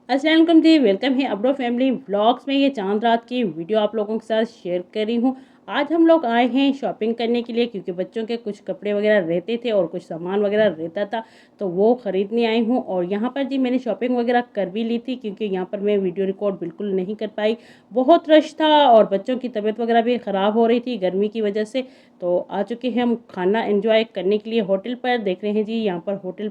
अस्सलाम वालेकुम जी, वेलकम है अब्रो फैमिली व्लॉग्स में। ये चांद रात की वीडियो आप लोगों के साथ शेयर कर रही हूँ। आज हम लोग आए हैं शॉपिंग करने के लिए, क्योंकि बच्चों के कुछ कपड़े वगैरह रहते थे और कुछ सामान वगैरह रहता था, तो वो ख़रीदने आई हूँ। और यहाँ पर जी मैंने शॉपिंग वगैरह कर भी ली थी, क्योंकि यहाँ पर मैं वीडियो रिकॉर्ड बिल्कुल नहीं कर पाई, बहुत रश था और बच्चों की तबीयत वगैरह भी ख़राब हो रही थी गर्मी की वजह से। तो आ चुके हैं हम खाना एंजॉय करने के लिए होटल पर। देख रहे हैं जी, यहाँ पर होटल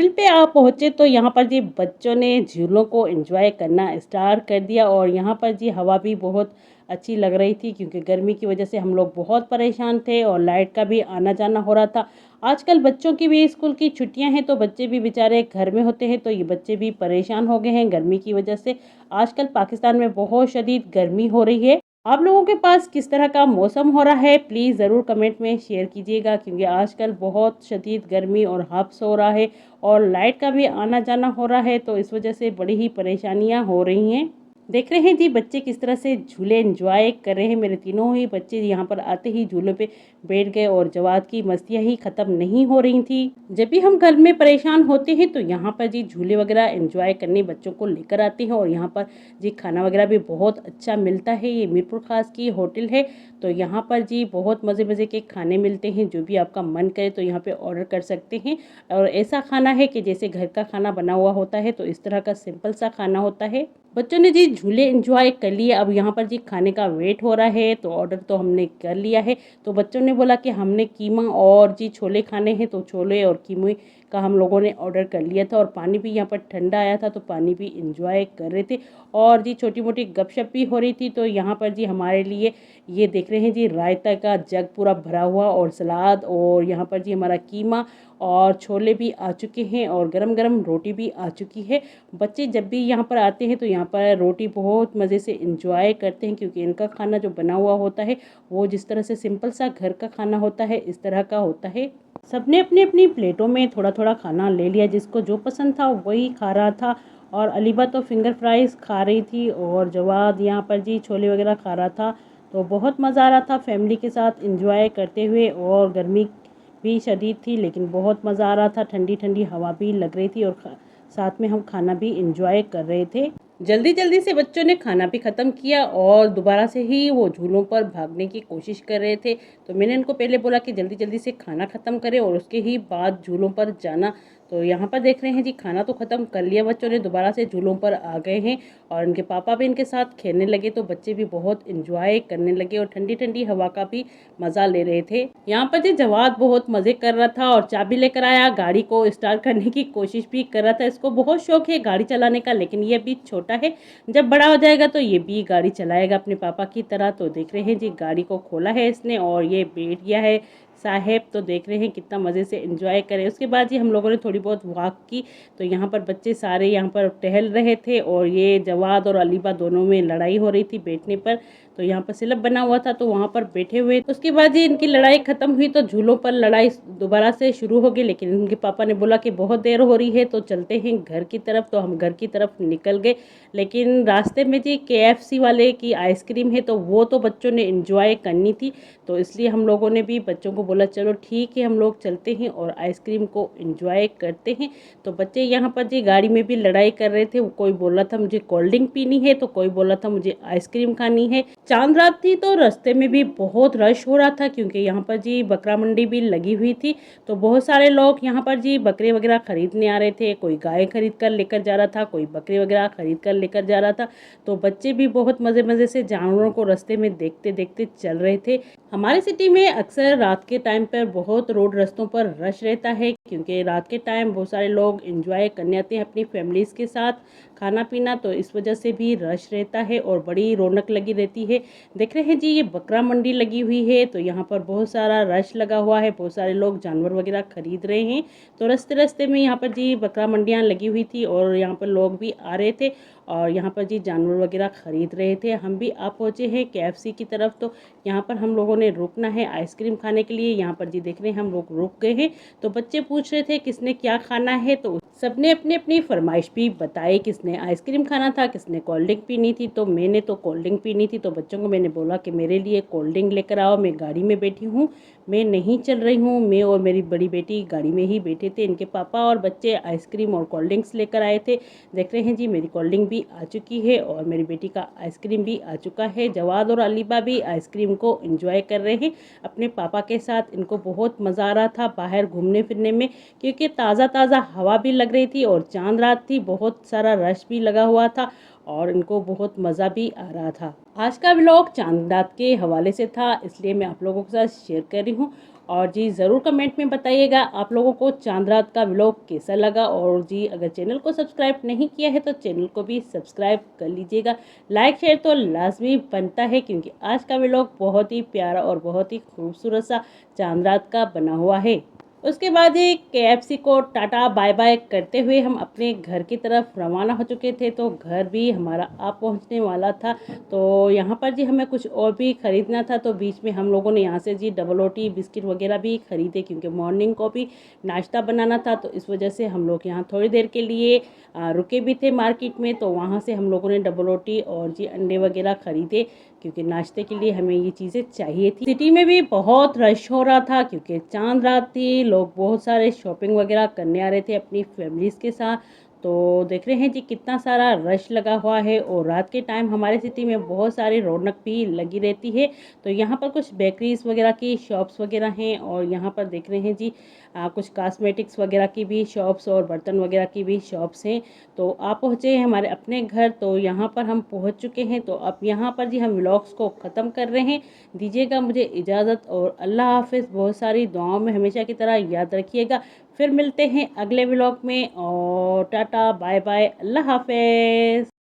पे आप पहुँचे तो यहाँ पर जी बच्चों ने झूलों को एंजॉय करना स्टार्ट कर दिया। और यहाँ पर जी हवा भी बहुत अच्छी लग रही थी, क्योंकि गर्मी की वजह से हम लोग बहुत परेशान थे और लाइट का भी आना जाना हो रहा था। आजकल बच्चों की भी स्कूल की छुट्टियां हैं, तो बच्चे भी बेचारे घर में होते हैं, तो ये बच्चे भी परेशान हो गए हैं गर्मी की वजह से। आजकल पाकिस्तान में बहुत शदीद गर्मी हो रही है। आप लोगों के पास किस तरह का मौसम हो रहा है, प्लीज़ ज़रूर कमेंट में शेयर कीजिएगा, क्योंकि आजकल बहुत शदीद गर्मी और हब्स हो रहा है और लाइट का भी आना जाना हो रहा है, तो इस वजह से बड़ी ही परेशानियां हो रही हैं। देख रहे हैं जी बच्चे किस तरह से झूले एंजॉय कर रहे हैं। मेरे तीनों ही बच्चे यहाँ पर आते ही झूलों पे बैठ गए और जवाद की मस्तियाँ ही ख़त्म नहीं हो रही थी। जब भी हम घर में परेशान होते हैं तो यहाँ पर जी झूले वगैरह एंजॉय करने बच्चों को लेकर आते हैं। और यहाँ पर जी खाना वगैरह भी बहुत अच्छा मिलता है। ये मीरपुर खास की होटल है, तो यहाँ पर जी बहुत मज़े मज़े के खाने मिलते हैं। जो भी आपका मन करे तो यहाँ पे ऑर्डर कर सकते हैं। और ऐसा खाना है कि जैसे घर का खाना बना हुआ होता है, तो इस तरह का सिंपल सा खाना होता है। बच्चों ने जी झूले एंजॉय कर लिए। अब यहाँ पर जी खाने का वेट हो रहा है, तो ऑर्डर तो हमने कर लिया है। तो बच्चों ने बोला कि हमने कीमा और जी छोले खाने हैं, तो छोले और कीमे का हम लोगों ने ऑर्डर कर लिया था। और पानी भी यहाँ पर ठंडा आया था, तो पानी भी इंजॉय कर रहे थे। और जी छोटी मोटी गपशप भी हो रही थी। तो यहाँ पर जी हमारे लिए ये देख रहे हैं जी रायता का जग पूरा भरा हुआ और सलाद, और यहाँ पर जी हमारा कीमा और छोले भी आ चुके हैं और गरम गरम रोटी भी आ चुकी है। बच्चे जब भी यहाँ पर आते हैं तो यहाँ पर रोटी बहुत मज़े से इंजॉय करते हैं, क्योंकि इनका खाना जो बना हुआ होता है वो जिस तरह से सिंपल सा घर का खाना होता है, इस तरह का होता है। सबने अपनी अपनी प्लेटों में थोड़ा थोड़ा खाना ले लिया, जिसको जो पसंद था वही खा रहा था। और अलीबा तो फिंगर फ्राइज़ खा रही थी और जवाद यहाँ पर जी छोले वगैरह खा रहा था। तो बहुत मज़ा आ रहा था फैमिली के साथ इंजॉय करते हुए। और गर्मी भी शदीद थी, लेकिन बहुत मज़ा आ रहा था। ठंडी ठंडी हवा भी लग रही थी और साथ में हम खाना भी इंजॉय कर रहे थे। जल्दी जल्दी से बच्चों ने खाना भी ख़त्म किया और दोबारा से ही वो झूलों पर भागने की कोशिश कर रहे थे। तो मैंने इनको पहले बोला कि जल्दी जल्दी से खाना ख़त्म करें और उसके ही बाद झूलों पर जाना। तो यहाँ पर देख रहे हैं जी खाना तो ख़त्म कर लिया बच्चों ने, दोबारा से झूलों पर आ गए हैं। और इनके पापा भी इनके साथ खेलने लगे, तो बच्चे भी बहुत इंजॉय करने लगे और ठंडी ठंडी हवा का भी मज़ा ले रहे थे। यहाँ पर जी जवाद बहुत मज़े कर रहा था और चाबी लेकर आया, गाड़ी को स्टार्ट करने की कोशिश भी कर रहा था। इसको बहुत शौक है गाड़ी चलाने का, लेकिन ये अभी छोटा है, जब बड़ा हो जाएगा तो ये भी गाड़ी चलाएगा अपने पापा की तरह। तो देख रहे हैं जी गाड़ी को खोला है इसने और ये बैठ गया है साहेब। तो देख रहे हैं कितना मज़े से एंजॉय करें। उसके बाद जी हम लोगों ने थोड़ी बहुत वॉक की। तो यहाँ पर बच्चे सारे यहाँ पर टहल रहे थे और ये जवाद और अलीबा दोनों में लड़ाई हो रही थी बैठने पर। तो यहाँ पर सिलप बना हुआ था, तो वहाँ पर बैठे हुए। उसके बाद जी इनकी लड़ाई ख़त्म हुई, तो झूलों पर लड़ाई दोबारा से शुरू हो गई। लेकिन इनके पापा ने बोला कि बहुत देर हो रही है, तो चलते हैं घर की तरफ। तो हम घर की तरफ निकल गए। लेकिन रास्ते में जी KFC वाले की आइसक्रीम है, तो वो तो बच्चों ने इंजॉय करनी थी। तो इसलिए हम लोगों ने भी बच्चों को बोला चलो ठीक है हम लोग चलते हैं और आइसक्रीम को इंजॉय करते हैं। तो बच्चे यहाँ पर जी गाड़ी में भी लड़ाई कर रहे थे। कोई बोल रहा था मुझे कोल्ड ड्रिंक पीनी है, तो कोई बोल रहा था मुझे आइसक्रीम खानी है। चांद रात थी, तो रास्ते में भी बहुत रश हो रहा था, क्योंकि यहाँ पर जी बकरा मंडी भी लगी हुई थी। तो बहुत सारे लोग यहाँ पर जी बकरे वगैरह खरीदने आ रहे थे। कोई गाय खरीद कर लेकर जा रहा था, कोई बकरे वगैरह खरीद कर लेकर जा रहा था। तो बच्चे भी बहुत मज़े मज़े से जानवरों को रास्ते में देखते देखते चल रहे थे। हमारी सिटी में अक्सर रात के टाइम पर बहुत रोड रास्तों पर रश रहता है, क्योंकि रात के टाइम बहुत सारे लोग एंजॉय करने आते हैं अपनी फैमिलीज़ के साथ खाना पीना। तो इस वजह से भी रश रहता है और बड़ी रौनक लगी रहती है। देख रहे हैं जी ये बकरा मंडी लगी हुई है, तो यहाँ पर बहुत सारा रश लगा हुआ है, बहुत सारे लोग जानवर वगैरह खरीद रहे हैं। तो रास्ते रास्ते में यहाँ पर जी बकरा मंडियाँ लगी हुई थी और यहाँ पर लोग भी आ रहे थे। और यहाँ पर जी जानवर वगैरह ख़रीद रहे थे। हम भी आ पहुँचे हैं KFC की तरफ। तो यहाँ पर हम लोगों ने रुकना है आइसक्रीम खाने के लिए। यहाँ पर जी देख रहे हैं हम लोग रुक गए हैं। तो बच्चे पूछ रहे थे किसने क्या खाना है, तो सबने अपनी अपनी फरमाइश भी बताई। किसने आइसक्रीम खाना था, किसने कोल्ड ड्रिंक पीनी थी। तो मैंने तो कोल्ड ड्रिंक पीनी थी, तो बच्चों को मैंने बोला कि मेरे लिए कोल्ड ड्रिंक लेकर आओ, मैं गाड़ी में बैठी हूँ, मैं नहीं चल रही हूँ। मैं और मेरी बड़ी बेटी गाड़ी में ही बैठे थे। इनके पापा और बच्चे आइसक्रीम और कोल्ड ड्रिंक्स लेकर आए थे। देख रहे हैं जी मेरी कोल्ड ड्रिंक भी आ चुकी है और मेरी बेटी का आइसक्रीम भी आ चुका है। जवाद और अलीबा भी आइसक्रीम को एंजॉय कर रहे हैं अपने पापा के साथ। इनको बहुत मज़ा आ रहा था बाहर घूमने फिरने में, क्योंकि ताज़ा ताज़ा हवा भी लग रही थी और चांद रात थी, बहुत सारा रश भी लगा हुआ था और इनको बहुत मज़ा भी आ रहा था। आज का व्लॉग चांद रात के हवाले से था, इसलिए मैं आप लोगों के साथ शेयर कर रही हूँ। और जी ज़रूर कमेंट में बताइएगा आप लोगों को चांद रात का व्लॉग कैसा लगा। और जी अगर चैनल को सब्सक्राइब नहीं किया है तो चैनल को भी सब्सक्राइब कर लीजिएगा। लाइक शेयर तो लाजमी बनता है, क्योंकि आज का व्लॉग बहुत ही प्यारा और बहुत ही खूबसूरत सा चांद रात का बना हुआ है। उसके बाद ही KFC को टाटा बाय बाय करते हुए हम अपने घर की तरफ रवाना हो चुके थे। तो घर भी हमारा आ पहुंचने वाला था। तो यहाँ पर जी हमें कुछ और भी ख़रीदना था, तो बीच में हम लोगों ने यहाँ से जी डबल रोटी बिस्किट वगैरह भी ख़रीदे, क्योंकि मॉर्निंग को भी नाश्ता बनाना था। तो इस वजह से हम लोग यहाँ थोड़ी देर के लिए रुके भी थे मार्केट में। तो वहाँ से हम लोगों ने डबल रोटी और जी अंडे वगैरह ख़रीदे, क्योंकि नाश्ते के लिए हमें ये चीज़ें चाहिए थी। सिटी में भी बहुत रश हो रहा था, क्योंकि चांद रात थी, लोग बहुत सारे शॉपिंग वगैरह करने आ रहे थे अपनी फैमिलीज़ के साथ। तो देख रहे हैं जी कितना सारा रश लगा हुआ है। और रात के टाइम हमारे सिटी में बहुत सारी रौनक भी लगी रहती है। तो यहाँ पर कुछ बेकरीज वगैरह की शॉप्स वगैरह हैं, और यहाँ पर देख रहे हैं जी कुछ कॉस्मेटिक्स वगैरह की भी शॉप्स और बर्तन वगैरह की भी शॉप्स हैं। तो आप पहुँचे हैं हमारे अपने घर। तो यहाँ पर हम पहुँच चुके हैं। तो अब यहाँ पर जी हम व्लॉग्स को ख़त्म कर रहे हैं। दीजिएगा मुझे इजाज़त और अल्लाह हाफ़िज़। बहुत सारी दुआओं में हमेशा की तरह याद रखिएगा। फिर मिलते हैं अगले व्लॉग में, और टाटा बाय बाय, अल्लाह हाफ़िज़।